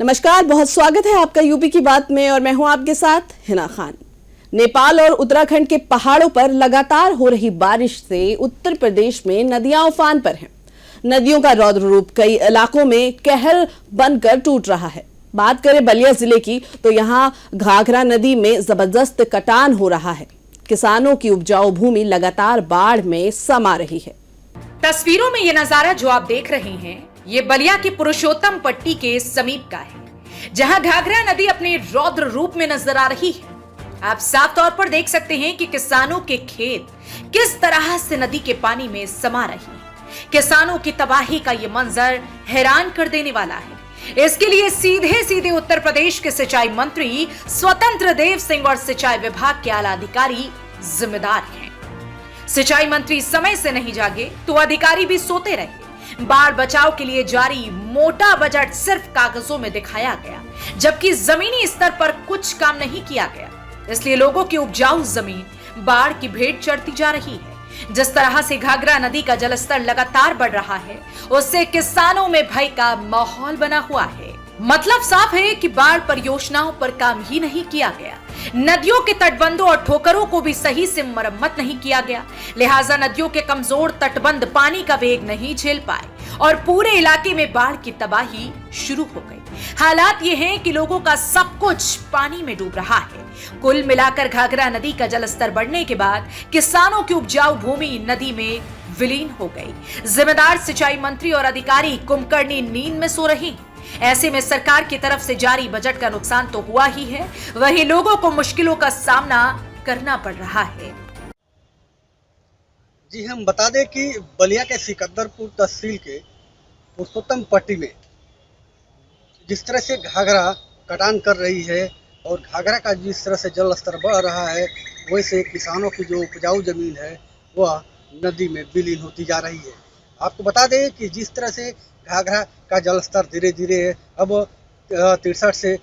नमस्कार, बहुत स्वागत है आपका यूपी की बात में और मैं हूं आपके साथ हिना खान। नेपाल और उत्तराखंड के पहाड़ों पर लगातार हो रही बारिश से उत्तर प्रदेश में नदियां उफान पर हैं। नदियों का रौद्र रूप कई इलाकों में कहर बनकर टूट रहा है। बात करें बलिया जिले की तो यहाँ घाघरा नदी में जबरदस्त कटान हो रहा है। किसानों की उपजाऊ भूमि लगातार बाढ़ में समा रही है। तस्वीरों में ये नजारा जो आप देख रहे हैं, ये बलिया की पुरुषोत्तम पट्टी के समीप का है, जहां घाघरा नदी अपने रौद्र रूप में नजर आ रही है। आप साफ तौर पर देख सकते हैं कि किसानों के खेत किस तरह से नदी के पानी में समा रही है। किसानों की तबाही का ये मंजर हैरान कर देने वाला है। इसके लिए सीधे सीधे उत्तर प्रदेश के सिंचाई मंत्री स्वतंत्र देव सिंह और सिंचाई विभाग के आला अधिकारी जिम्मेदार हैं। सिंचाई मंत्री समय से नहीं जागे तो अधिकारी भी सोते रहे। बाढ़ बचाव के लिए जारी मोटा बजट सिर्फ कागजों में दिखाया गया, जबकि जमीनी स्तर पर कुछ काम नहीं किया गया। इसलिए लोगों की उपजाऊ जमीन बाढ़ की भेंट चढ़ती जा रही है। जिस तरह से घाघरा नदी का जलस्तर लगातार बढ़ रहा है, उससे किसानों में भय का माहौल बना हुआ है। मतलब साफ है कि बाढ़ परियोजनाओं पर काम ही नहीं किया गया। नदियों के तटबंधों और ठोकरों को भी सही से मरम्मत नहीं किया गया, लिहाजा नदियों के कमजोर तटबंध पानी का वेग नहीं झेल पाए और पूरे इलाके में बाढ़ की तबाही शुरू हो गई। हालात ये हैं कि लोगों का सब कुछ पानी में डूब रहा है। कुल मिलाकर घाघरा नदी का जलस्तर बढ़ने के बाद किसानों की उपजाऊ भूमि नदी में विलीन हो गई। जिम्मेदार सिंचाई मंत्री और अधिकारी कुंभकर्णी नींद में सो रहे हैं। ऐसे में सरकार की तरफ से जारी बजट का नुकसान तो हुआ ही है, वहीं लोगों को मुश्किलों का सामना करना पड़ रहा है। जी, हम बता दें कि बलिया के सिकंदरपुर तहसील के पुरुषोत्तम पट्टी में जिस तरह से घाघरा कटान कर रही है और घाघरा का जिस तरह से जल स्तर बढ़ रहा है, वैसे किसानों की जो उपजाऊ जमीन है वह नदी में विलीन होती जा रही है। आपको बता दें कि जिस तरह से घाघरा का जल स्तर धीरे धीरे अब 63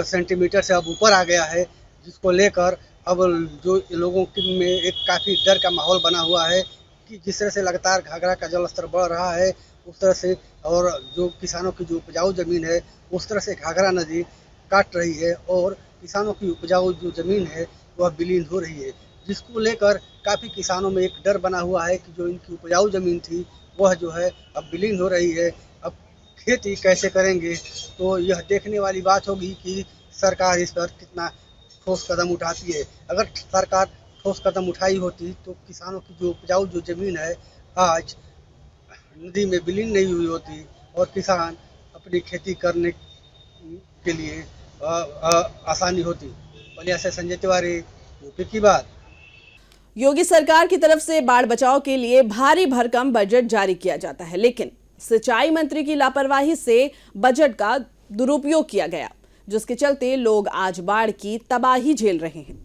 सेंटीमीटर से अब ऊपर आ गया है, जिसको लेकर अब जो लोगों में एक काफ़ी डर का माहौल बना हुआ है कि जिस तरह से लगातार घाघरा का जल स्तर बढ़ रहा है उस तरह से और जो किसानों की जो उपजाऊ ज़मीन है उस तरह से घाघरा नदी काट रही है और किसानों की उपजाऊ जो ज़मीन है वह विलीन हो रही है, जिसको लेकर काफ़ी किसानों में एक डर बना हुआ है कि जो इनकी उपजाऊ ज़मीन थी वह जो है अब विलीन हो रही है। अब खेती कैसे करेंगे, तो यह देखने वाली बात होगी कि सरकार इस पर कितना ठोस कदम उठाती है। अगर सरकार ठोस कदम उठाई होती तो किसानों की जो उपजाऊ जो ज़मीन है आज नदी में विलीन नहीं हुई होती और किसान अपनी खेती करने के लिए आसानी होती। बलिया से संजय तिवारी, यूपी की बात। योगी सरकार की तरफ से बाढ़ बचाव के लिए भारी भरकम बजट जारी किया जाता है, लेकिन सिंचाई मंत्री की लापरवाही से बजट का दुरुपयोग किया गया, जिसके चलते लोग आज बाढ़ की तबाही झेल रहे हैं।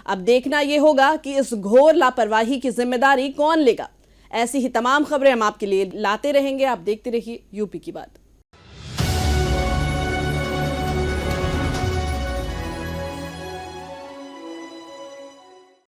अब देखना यह होगा कि इस घोर लापरवाही की जिम्मेदारी कौन लेगा। ऐसी ही तमाम खबरें हम आपके लिए लाते रहेंगे। आप देखते रहिए यूपी की बात।